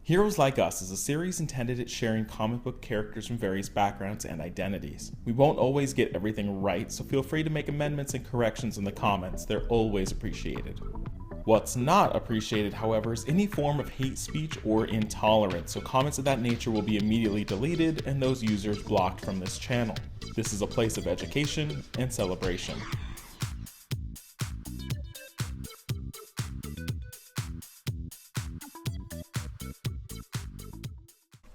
Heroes Like Us is a series intended at sharing comic book characters from various backgrounds and identities. We won't always get everything right, so feel free to make amendments and corrections in the comments. They're always appreciated. What's not appreciated, however, is any form of hate speech or intolerance, so comments of that nature will be immediately deleted and those users blocked from this channel. This is a place of education and celebration.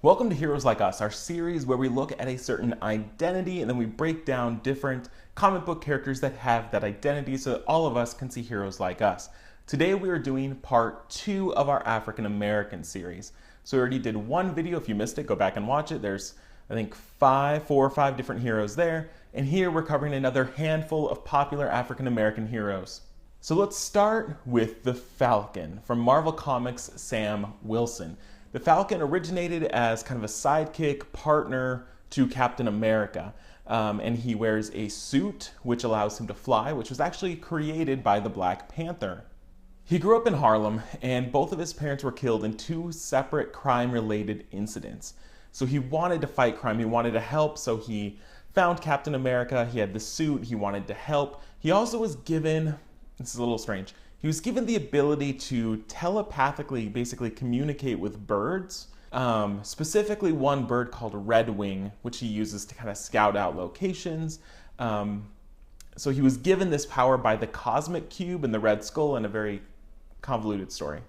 Welcome to Heroes Like Us, our series where we look at a certain identity and then we break down different comic book characters that have that identity so that all of us can see heroes like us. Today we are doing part 2 of our African American series. So we already did one video. If you missed it, go back and watch it. There's, I think, 4 or 5 different heroes there. And here we're covering another handful of popular African American heroes. So let's start with the Falcon from Marvel Comics' Sam Wilson. The Falcon originated as kind of a sidekick partner to Captain America, and he wears a suit which allows him to fly, which was actually created by the Black Panther. He grew up in Harlem, and both of his parents were killed in 2 separate crime-related incidents. So he wanted to fight crime, he wanted to help, so he found Captain America, he had the suit, he wanted to help. He also was given, this is a little strange, he was given the ability to telepathically basically communicate with birds, specifically one bird called Red Wing, which he uses to kind of scout out locations. So he was given this power by the Cosmic Cube and the Red Skull in a very convoluted story.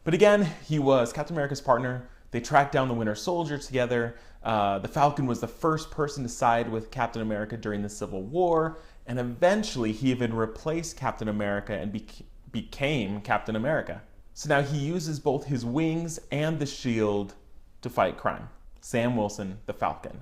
But again, he was Captain America's partner. They tracked down the Winter Soldier together. The Falcon was the first person to side with Captain America during the Civil War, and eventually he even replaced Captain America and became Captain America. So now he uses both his wings and the shield to fight crime. Sam Wilson, the Falcon.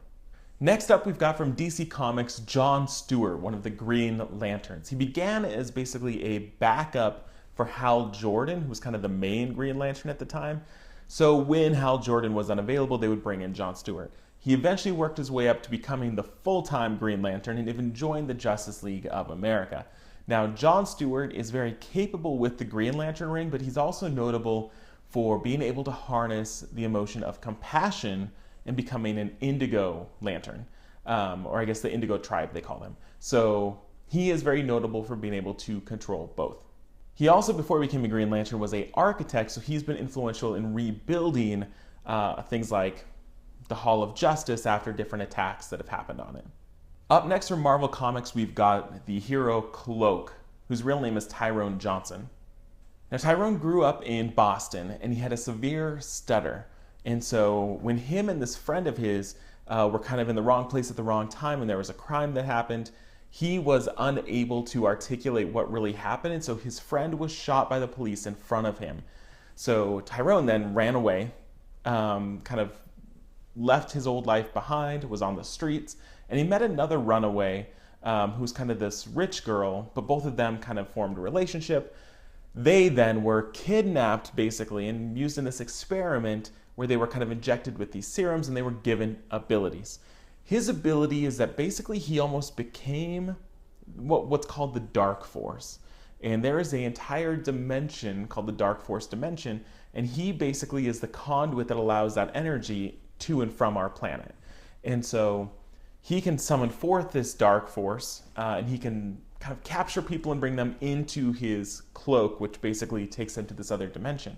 Next up, we've got from DC Comics, Jon Stewart, one of the Green Lanterns. He began as basically a backup for Hal Jordan, who was kind of the main Green Lantern at the time. So when Hal Jordan was unavailable, they would bring in Jon Stewart. He eventually worked his way up to becoming the full-time Green Lantern and even joined the Justice League of America. Now, Jon Stewart is very capable with the Green Lantern ring, but he's also notable for being able to harness the emotion of compassion and becoming an Indigo Lantern, or I guess the Indigo Tribe, they call them. So he is very notable for being able to control both. He also, before he became a Green Lantern, was an architect, so he's been influential in rebuilding things like the Hall of Justice after different attacks that have happened on it. Up next from Marvel Comics, we've got the hero Cloak, whose real name is Tyrone Johnson. Now, Tyrone grew up in Boston, and he had a severe stutter. And so when him and this friend of his were kind of in the wrong place at the wrong time, and there was a crime that happened, he was unable to articulate what really happened, and so his friend was shot by the police in front of him. So Tyrone then ran away, kind of left his old life behind, was on the streets, and he met another runaway who's kind of this rich girl, but both of them kind of formed a relationship. They then were kidnapped, basically, and used in this experiment where they were kind of injected with these serums and they were given abilities. His ability is that basically he almost became what's called the Dark Force. And there is an entire dimension called the Dark Force dimension, and he basically is the conduit that allows that energy to and from our planet. And so he can summon forth this Dark Force, and he can kind of capture people and bring them into his cloak, which basically takes them to this other dimension.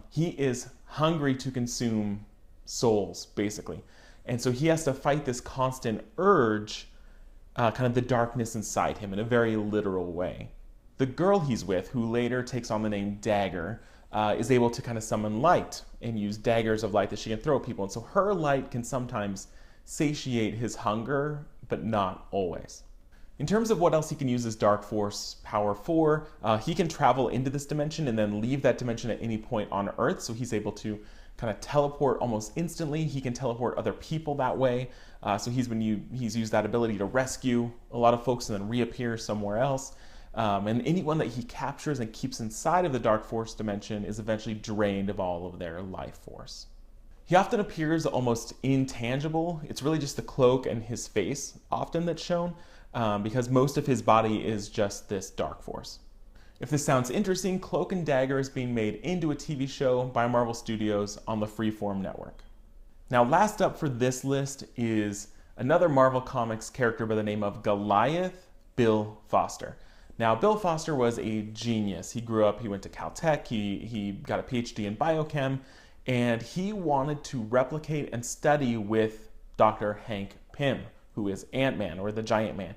He is hungry to consume souls, basically. And so he has to fight this constant urge, kind of the darkness inside him in a very literal way. The girl he's with, who later takes on the name Dagger, is able to kind of summon light and use daggers of light that she can throw at people. And so her light can sometimes satiate his hunger, but not always. In terms of what else he can use his Dark Force power for, he can travel into this dimension and then leave that dimension at any point on Earth, so he's able to kind of teleport almost instantly. He can teleport other people that way, so he's used that ability to rescue a lot of folks and then reappear somewhere else. And anyone that he captures and keeps inside of the Dark Force dimension is eventually drained of all of their life force. He often appears almost intangible. It's really just the cloak and his face often that's shown, because most of his body is just this Dark Force. If this sounds interesting, Cloak and Dagger is being made into a TV show by Marvel Studios on the Freeform network. Now, last up for this list is another Marvel Comics character by the name of Goliath, Bill Foster. Now, Bill Foster was a genius. He grew up, he went to Caltech, he got a PhD in biochem, and he wanted to replicate and study with Dr. Hank Pym, who is Ant-Man, or the Giant Man.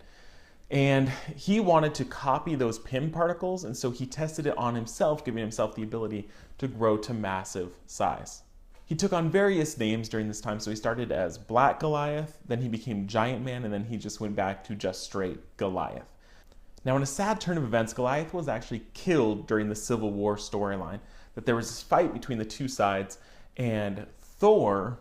And he wanted to copy those Pym particles, and so he tested it on himself, giving himself the ability to grow to massive size. He took on various names during this time, so he started as Black Goliath, then he became Giant Man, and then he just went back to just straight Goliath. Now, in a sad turn of events, Goliath was actually killed during the Civil War storyline. That there was this fight between the two sides, and Thor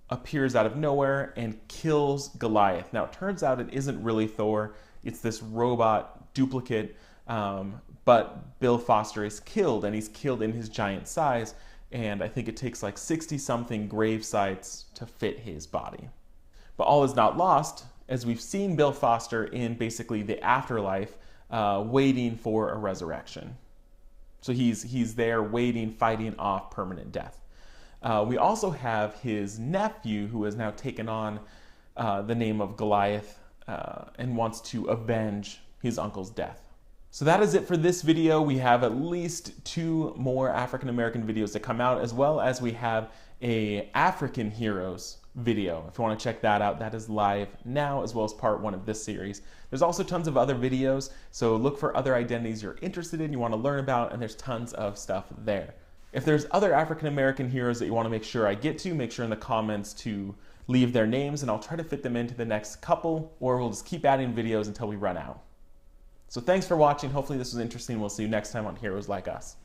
appears out of nowhere and kills Goliath. Now, it turns out it isn't really Thor, it's this robot duplicate, but Bill Foster is killed, and he's killed in his giant size, and I think it takes like 60-something grave sites to fit his body. But all is not lost, as we've seen Bill Foster in basically the afterlife, waiting for a resurrection. So he's there waiting, fighting off permanent death. We also have his nephew, who has now taken on the name of Goliath and wants to avenge his uncle's death. So that is it for this video. We have at least 2 more African American videos to come out, as well as we have a African Heroes video. If you want to check that out, that is live now, as well as part 1 of this series. There's also tons of other videos, so look for other identities you're interested in, you want to learn about, and there's tons of stuff there. If there's other African American heroes that you want to make sure I get to, make sure in the comments to leave their names, and I'll try to fit them into the next couple, or we'll just keep adding videos until we run out. So thanks for watching. Hopefully this was interesting. We'll see you next time on Heroes Like Us.